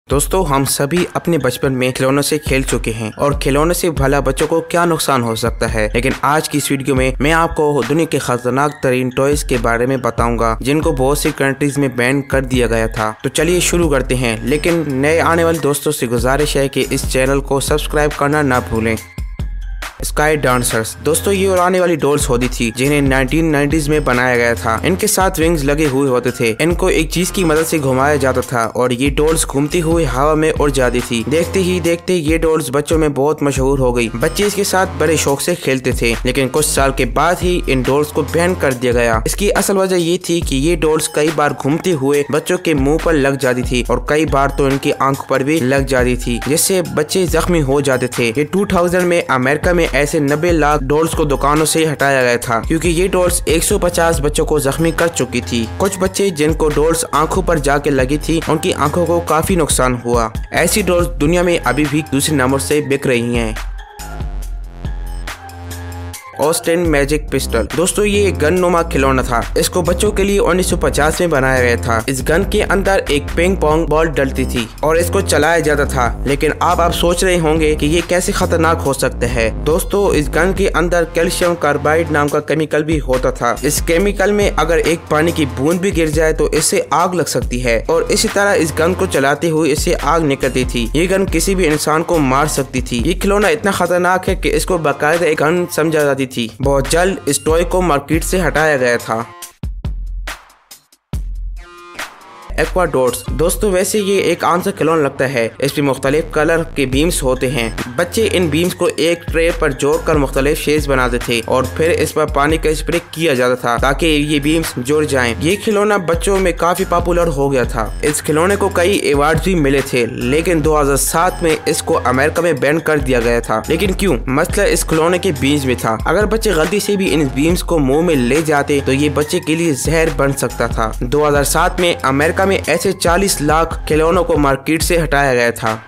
दोस्तों हम सभी अपने बचपन में खिलौनों से खेल चुके हैं और खिलौनों से भला बच्चों को क्या नुकसान हो सकता है। लेकिन आज की इस वीडियो में मैं आपको दुनिया के खतरनाक तरीन टॉयज के बारे में बताऊंगा जिनको बहुत सी कंट्रीज में बैन कर दिया गया था। तो चलिए शुरू करते हैं, लेकिन नए आने वाले दोस्तों से गुजारिश है कि इस चैनल को सब्सक्राइब करना ना भूलें। स्काई डांसर्स दोस्तों ये उड़ाने वाली डॉल्स होती थी जिन्हें 1990s में बनाया गया था। इनके साथ विंग्स लगे हुए होते थे। इनको एक चीज की मदद से घुमाया जाता था और ये डॉल्स घूमती हुई हवा में उड़ जाती थी। देखते ही देखते ये डॉल्स बच्चों में बहुत मशहूर हो गई। बच्चे इसके साथ बड़े शौक से खेलते थे, लेकिन कुछ साल के बाद ही इन डॉल्स को बैन कर दिया गया। इसकी असल वजह ये थी कि ये डॉल्स कई बार घूमते हुए बच्चों के मुंह पर लग जाती थी और कई बार तो इनकी आंख पर भी लग जाती थी, जिससे बच्चे जख्मी हो जाते थे। ये 2000 में अमेरिका में ऐसे 90 लाख डॉल्स को दुकानों से हटाया गया था क्योंकि ये डॉल्स 150 बच्चों को जख्मी कर चुकी थी। कुछ बच्चे जिनको डॉल्स आंखों पर जाके लगी थी उनकी आंखों को काफी नुकसान हुआ। ऐसी डॉल्स दुनिया में अभी भी दूसरे नामों से बिक रही हैं। ऑस्टिन मैजिक पिस्टल दोस्तों ये एक गन नुमा खिलौना था। इसको बच्चों के लिए 1950 में बनाया गया था। इस गन के अंदर एक पिंग पोंग बॉल डलती थी और इसको चलाया जाता था। लेकिन आप सोच रहे होंगे कि ये कैसे खतरनाक हो सकता है। दोस्तों इस गन के अंदर कैल्शियम कार्बाइड नाम का केमिकल भी होता था। इस केमिकल में अगर एक पानी की बूंद भी गिर जाए तो इससे आग लग सकती है और इसी तरह इस गन को चलाते हुए इससे आग निकलती थी। ये गन किसी भी इंसान को मार सकती थी। ये खिलौना इतना खतरनाक है कि इसको बाकायदा एक गन समझा जाती थी। बहुत जल्द इस टॉय को मार्केट से हटाया गया था। एक्वा डॉट्स दोस्तों वैसे ये एक आम सा खिलौना लगता है। इसमें मुख्तलिफ कलर के बीम्स होते हैं। बच्चे इन बीम्स को एक ट्रे पर जोड़कर मुख्तलिफ शेप्स बनाते थे और फिर इस पर पानी का स्प्रे किया जाता था ताकि ये बीम्स जुड़ जाएं। ये खिलौना बच्चों में काफी पॉपुलर हो गया था। इस खिलौने को कई अवार्ड भी मिले थे, लेकिन 2007 में इसको अमेरिका में बैन कर दिया गया था। लेकिन क्यों? मसला इस खिलौने के बीज में था। अगर बच्चे गलती से भी इन बीम्स को मुंह में ले जाते तो ये बच्चे के लिए जहर बन सकता था। 2007 में अमेरिका में ऐसे 40 लाख खिलौनों को मार्केट से हटाया गया था।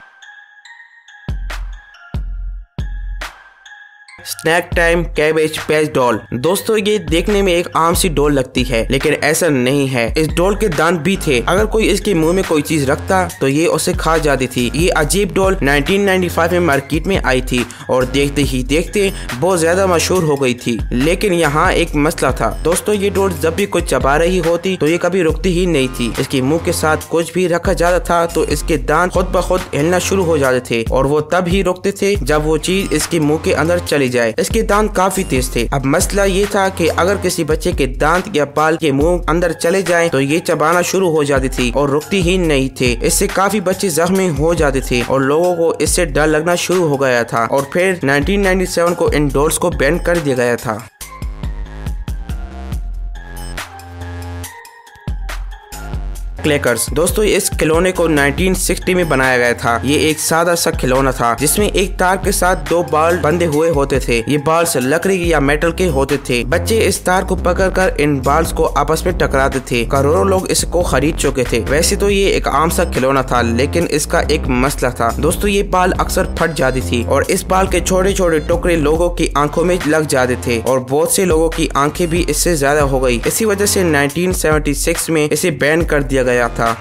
Snack time cabbage patch doll दोस्तों ये देखने में एक आम सी डॉल लगती है, लेकिन ऐसा नहीं है। इस डॉल के दांत भी थे। अगर कोई इसके मुंह में कोई चीज रखता तो ये उसे खा जाती थी। ये अजीब डॉल 1995 में मार्केट में आई थी और देखते ही देखते बहुत ज्यादा मशहूर हो गई थी। लेकिन यहाँ एक मसला था दोस्तों, ये डॉल जब भी कुछ चबा रही होती तो ये कभी रुकती ही नहीं थी। इसके मुंह के साथ कुछ भी रखा जाता था तो इसके दांत खुद ब खुद हिलना शुरू हो जाते थे और वो तब ही रुकते थे जब वो चीज इसके मुंह के अंदर चली जाए। इसके दांत काफी तेज थे। अब मसला ये था कि अगर किसी बच्चे के दांत या बाल के मुंह अंदर चले जाएं तो ये चबाना शुरू हो जाती थी और रुकती ही नहीं थे। इससे काफी बच्चे जख्मी हो जाते थे और लोगों को इससे डर लगना शुरू हो गया था और फिर 1997 को इन डॉल्स को बैन कर दिया गया था। क्लैकर्स दोस्तों इस खिलौने को 1960 में बनाया गया था। ये एक सादा सा खिलौना था जिसमें एक तार के साथ दो बाल बंधे हुए होते थे। ये बाल्स लकड़ी या मेटल के होते थे। बच्चे इस तार को पकड़कर इन बाल्स को आपस में टकराते थे। करोड़ों लोग इसको खरीद चुके थे। वैसे तो ये एक आम सा खिलौना था, लेकिन इसका एक मसला था दोस्तों, ये बाल अक्सर फट जाती थी और इस बाल के छोटे छोटे टुकड़े लोगों की आंखों में लग जाते थे और बहुत से लोगों की आंखें भी इससे ज्यादा हो गई। इसी वजह से 1976 में इसे बैन कर दिया गया था।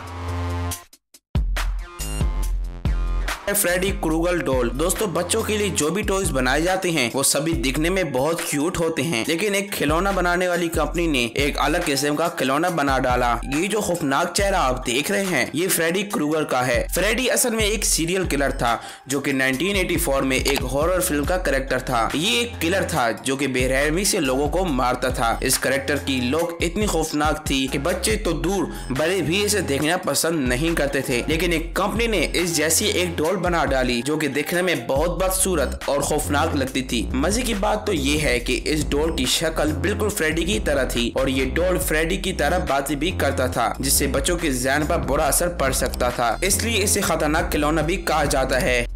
फ्रेडी क्रूगर डॉल दोस्तों बच्चों के लिए जो भी टॉयज बनाए जाते हैं वो सभी दिखने में बहुत क्यूट होते हैं, लेकिन एक खिलौना बनाने वाली कंपनी ने एक अलग किस्म का खिलौना बना डाला। ये जो खौफनाक चेहरा आप देख रहे हैं ये फ्रेडी क्रूगर का है। फ्रेडी असल में एक सीरियल किलर था जो कि 1984 में एक हॉरर फिल्म का कैरेक्टर था। ये एक किलर था जो कि बेरहमी से लोगों को मारता था। इस कैरेक्टर की लुक इतनी खौफनाक थी कि बच्चे तो दूर बड़े भी इसे देखना पसंद नहीं करते थे, लेकिन एक कंपनी ने इस जैसी एक डॉल बना डाली जो कि देखने में बहुत बदसूरत और खौफनाक लगती थी। मजे की बात तो ये है कि इस डॉल की शक्ल बिल्कुल फ्रेडी की तरह थी और ये डॉल फ्रेडी की तरह बातें भी करता था, जिससे बच्चों के ज़हन पर बुरा असर पड़ सकता था। इसलिए इसे खतरनाक खिलौना भी कहा जाता है।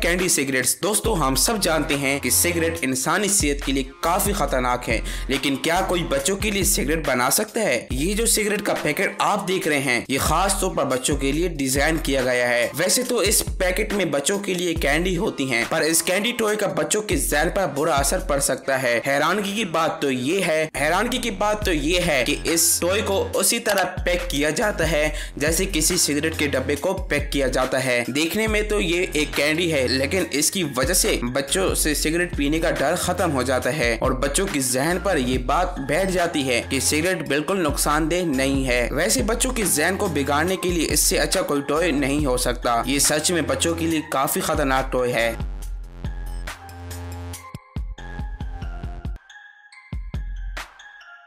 कैंडी सिगरेट्स दोस्तों हम सब जानते हैं कि सिगरेट इंसानी सेहत के लिए काफी खतरनाक है, लेकिन क्या कोई बच्चों के लिए सिगरेट बना सकता है? ये जो सिगरेट का पैकेट आप देख रहे हैं ये खास तौर पर बच्चों के लिए डिजाइन किया गया है। वैसे तो इस पैकेट में बच्चों के लिए कैंडी होती हैं, पर इस कैंडी टॉय का बच्चों के ज़हन पर बुरा असर पड़ सकता है। हैरानगी की बात तो ये है कि इस टॉय को उसी तरह पैक किया जाता है जैसे किसी सिगरेट के डब्बे को पैक किया जाता है। देखने में तो ये एक कैंडी है, लेकिन इसकी वजह से बच्चों से सिगरेट पीने का डर खत्म हो जाता है और बच्चों के जहन पर ये बात बैठ जाती है कि सिगरेट बिल्कुल नुकसानदेह नहीं है। वैसे बच्चों के जहन को बिगाड़ने के लिए इससे अच्छा कोई टॉय नहीं हो सकता। ये सच में बच्चों के लिए काफी खतरनाक टॉय है।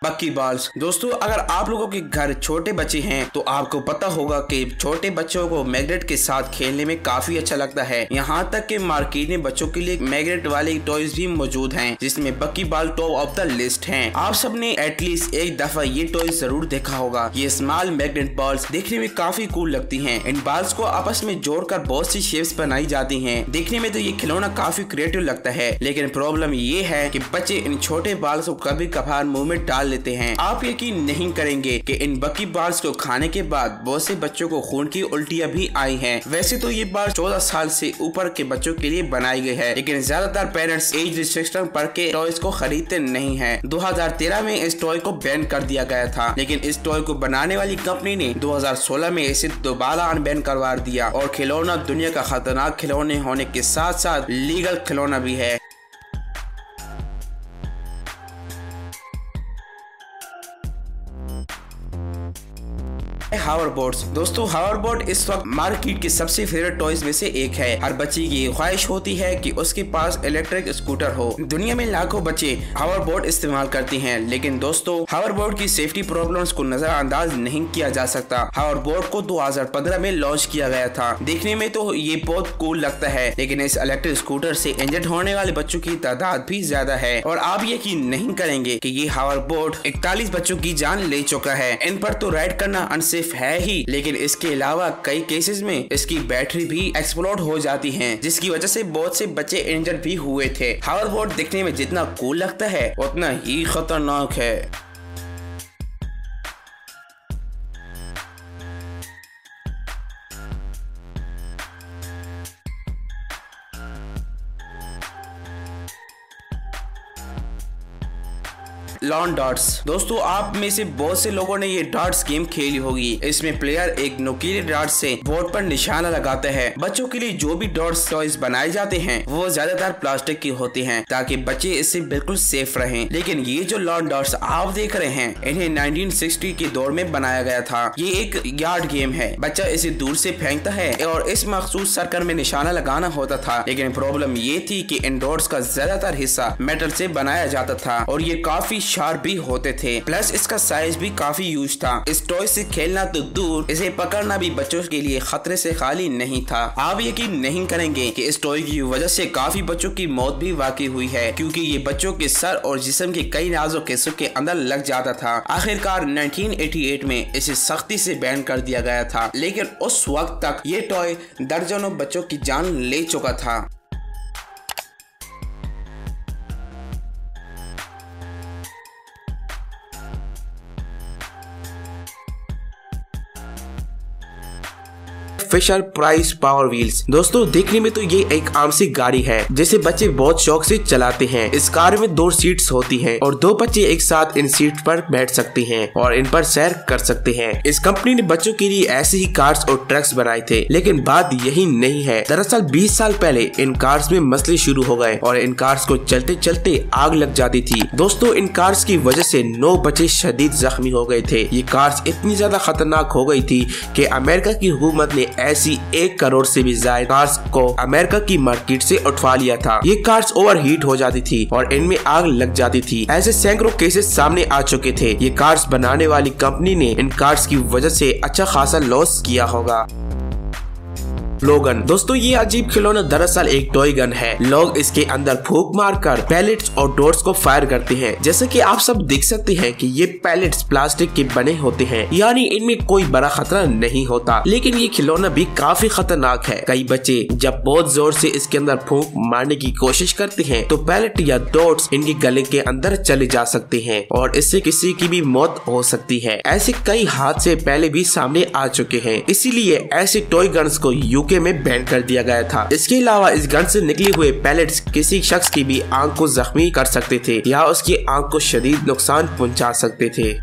बक्की बॉल्स। दोस्तों, अगर आप लोगों के घर छोटे बच्चे हैं तो आपको पता होगा कि छोटे बच्चों को मैग्नेट के साथ खेलने में काफी अच्छा लगता है। यहाँ तक कि मार्केट में बच्चों के लिए मैग्नेट वाले टॉयज भी मौजूद हैं, जिसमें बक्की ball top of the list हैं। आप सबने एटलीस्ट एक दफा ये टॉय जरूर देखा होगा। ये स्मॉल मैग्नेट बॉल्स देखने में काफी कूल लगती हैं। इन बॉल्स को आपस में जोड़कर बहुत सी शेप्स बनाई जाती हैं। देखने में तो ये खिलौना काफी क्रिएटिव लगता है, लेकिन प्रॉब्लम ये है कि बच्चे इन छोटे बॉल्स को कभी कभार मुंह में डाल लेते हैं। आप यकीन नहीं करेंगे कि इन बक्की बॉल्स को खाने के बाद बहुत से बच्चों को खून की उल्टियां भी आई हैं। वैसे तो ये बॉल 14 साल से ऊपर के बच्चों के लिए बनाई गई है, लेकिन ज्यादातर पेरेंट्स एज रिस्ट्रिक्शन पर के टॉयज को खरीदते नहीं हैं। 2013 में इस टॉय को बैन कर दिया गया था, लेकिन इस टॉय को बनाने वाली कंपनी ने 2016 में इसे दोबारा अनबैन करवा दिया और खिलौना दुनिया का खतरनाक खिलौने होने के साथ साथ लीगल खिलौना भी है। हावरबोर्ड्स। दोस्तों, हावरबोर्ड इस वक्त मार्केट के सबसे फेवरेट टॉयज में से एक है। हर बच्चे की ख्वाहिश होती है कि उसके पास इलेक्ट्रिक स्कूटर हो। दुनिया में लाखों बच्चे हावरबोर्ड इस्तेमाल करते हैं, लेकिन दोस्तों हावरबोर्ड की सेफ्टी प्रॉब्लम्स को नजरअंदाज नहीं किया जा सकता। हावरबोर्ड को 2015 में लॉन्च किया गया था। देखने में तो ये बहुत कूल लगता है, लेकिन इस इलेक्ट्रिक स्कूटर से इंजर्ड होने वाले बच्चों की तादाद भी ज्यादा है और आप यकीन नहीं करेंगे कि ये हावरबोर्ड 41 बच्चों की जान ले चुका है। इन पर तो राइड करना अनसेफ है ही, लेकिन इसके अलावा कई केसेस में इसकी बैटरी भी एक्सप्लोड हो जाती है, जिसकी वजह से बहुत से बच्चे इंजर्ड भी हुए थे। हावरबोर्ड दिखने में जितना कूल लगता है उतना ही खतरनाक है। Lawn dots. दोस्तों, आप में से बहुत से लोगों ने ये डॉट्स गेम खेली होगी। इसमें प्लेयर एक नुकीले डॉट से बोर्ड पर निशाना लगाता है। बच्चों के लिए जो भी डॉट्स टॉयज बनाए जाते हैं वो ज्यादातर प्लास्टिक की होती हैं, ताकि बच्चे इससे बिल्कुल सेफ रहें। लेकिन ये जो लॉन डॉट्स आप देख रहे हैं, इन्हें 1960 के दौर में बनाया गया था। ये एक यार्ड गेम है। बच्चा इसे दूर से फेंकता है और इस मखसूस सर्कल में निशाना लगाना होता था, लेकिन प्रॉब्लम ये थी कि इन डॉट्स का ज्यादातर हिस्सा मेटल से बनाया जाता था और ये काफी शार्प भी होते थे। प्लस इसका साइज भी काफी ह्यूज था। इस टॉय से खेलना तो दूर, इसे पकड़ना भी बच्चों के लिए खतरे से खाली नहीं था। आप यकीन नहीं करेंगे कि इस टॉय की वजह से काफी बच्चों की मौत भी वाकई हुई है, क्योंकि ये बच्चों के सर और जिस्म के कई नाजुक हिस्सों के अंदर लग जाता था। आखिरकार 1988 में इसे सख्ती से बैन कर दिया गया था, लेकिन उस वक्त तक ये टॉय दर्जनों बच्चों की जान ले चुका था। Fisher Price Power Wheels. दोस्तों, देखने में तो ये एक आम सी गाड़ी है जिसे बच्चे बहुत शौक से चलाते हैं। इस कार में 2 सीट्स होती हैं और 2 बच्चे एक साथ इन सीट पर बैठ सकते हैं और इन पर सैर कर सकते हैं। इस कंपनी ने बच्चों के लिए ऐसे ही कार्स और ट्रक्स बनाए थे, लेकिन बात यही नहीं है। दरअसल 20 साल पहले इन कार्स में मसले शुरू हो गए और इन कार्स को चलते चलते आग लग जाती थी। दोस्तों, इन कार्स की वजह से 9 बच्चे शदीद जख्मी हो गए थे। ये कार्स इतनी ज्यादा खतरनाक हो गई थी कि अमेरिका की हुकूमत ने ऐसी 1 करोड़ से भी ज्यादा कार्स को अमेरिका की मार्केट से उठवा लिया था। ये कार्स ओवरहीट हो जाती थी और इनमें आग लग जाती थी। ऐसे सैकड़ों केसेस सामने आ चुके थे। ये कार्स बनाने वाली कंपनी ने इन कार्स की वजह से अच्छा खासा लॉस किया होगा। Flow gun. दोस्तों, ये अजीब खिलौना दरअसल एक टॉय गन है। लोग इसके अंदर फूंक मारकर पैलेट्स और डॉट्स को फायर करते हैं। जैसे कि आप सब देख सकते हैं कि ये पैलेट्स प्लास्टिक के बने होते हैं, यानी इनमें कोई बड़ा खतरा नहीं होता, लेकिन ये खिलौना भी काफी खतरनाक है। कई बच्चे जब बहुत जोर से इसके अंदर फूंक मारने की कोशिश करते हैं तो पैलेट या डॉट्स इनके गले के अंदर चले जा सकते हैं और इससे किसी की भी मौत हो सकती है। ऐसे कई हादसे पहले भी सामने आ चुके हैं, इसीलिए ऐसे टॉय गन्स को यूके यूके में बैन कर दिया गया था। इसके अलावा इस गन से निकले हुए पैलेट्स किसी शख्स की भी आंख को जख्मी कर सकते थे या उसकी आंख को शदीद नुकसान पहुंचा सकते थे।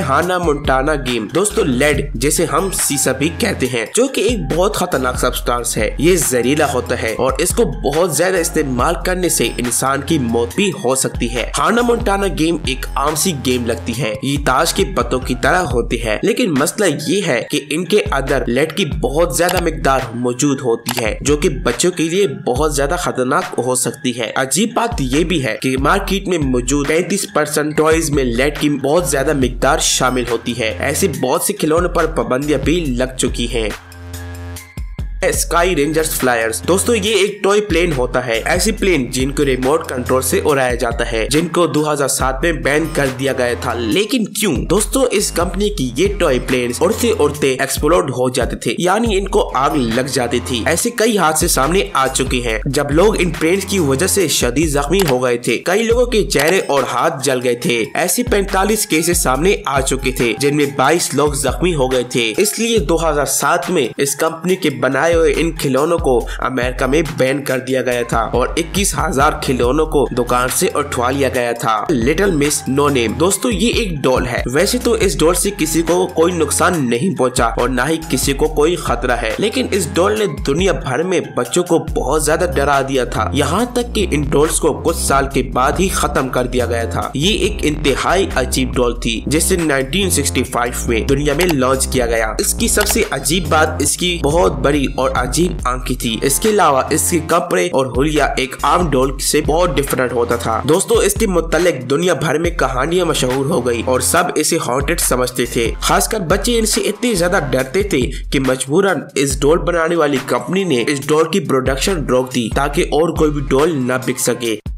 हाना मोंटाना गेम दोस्तों लेड जैसे हम सीसा भी कहते हैं, जो कि एक बहुत खतरनाक सब्सटेंस है। ये जहरीला होता है और इसको बहुत ज्यादा इस्तेमाल करने से इंसान की मौत भी हो सकती है। हाना मोंटाना गेम एक आम सी गेम लगती है, ये ताश के पत्तों की तरह होती है, लेकिन मसला ये है कि इनके अंदर लेड की बहुत ज्यादा मिकदार मौजूद होती है, जो कि बच्चों के लिए बहुत ज्यादा खतरनाक हो सकती है। अजीब बात ये भी है कि मार्केट में मौजूद 35% टॉयज में लेड की बहुत ज्यादा मिकदार शामिल होती है। ऐसे बहुत से खिलौनों पर पाबंदियां भी लग चुकी हैं। स्काई रेंजर्स फ्लायर्स दोस्तों ये एक टॉय प्लेन होता है, ऐसी प्लेन जिनको रिमोट कंट्रोल से उड़ाया जाता है, जिनको 2007 में बैन कर दिया गया था। लेकिन क्यों दोस्तों? इस कंपनी की ये टॉय प्लेन उड़ते उड़ते एक्सप्लोड हो जाते थे, यानी इनको आग लग जाती थी। ऐसे कई हादसे सामने आ चुके हैं जब लोग इन प्लेन्स की वजह से शदीद जख्मी हो गए थे। कई लोगों के चेहरे और हाथ जल गए थे। ऐसे 45 केसेस सामने आ चुके थे जिनमें 22 लोग जख्मी हो गए थे। इसलिए 2007 में इस कंपनी के बनाए इन खिलौनों को अमेरिका में बैन कर दिया गया था और 21,000 खिलौनों को दुकान से उठवा लिया गया था। लिटिल मिस नो नेम दोस्तों ये एक डॉल है। वैसे तो इस डॉल से किसी को कोई नुकसान नहीं पहुंचा और ना ही किसी को कोई खतरा है, लेकिन इस डॉल ने दुनिया भर में बच्चों को बहुत ज्यादा डरा दिया था, यहाँ तक कि इन डॉल्स को कुछ साल के बाद ही खत्म कर दिया गया था। ये एक इंतहाई अजीब डॉल थी जिसे 1965 में दुनिया में लॉन्च किया गया। इसकी सबसे अजीब बात इसकी बहुत बड़ी और अजीब आंखें थी। इसके अलावा इसके कपड़े और हुलिया एक आम डॉल से बहुत डिफरेंट होता था। दोस्तों इसके मुतालिक दुनिया भर में कहानियां मशहूर हो गई और सब इसे हॉन्टेड समझते थे। खासकर बच्चे इनसे इतने ज्यादा डरते थे कि मजबूरन इस डॉल बनाने वाली कंपनी ने इस डॉल की प्रोडक्शन रोक दी ताकि और कोई भी डॉल न बिक सके।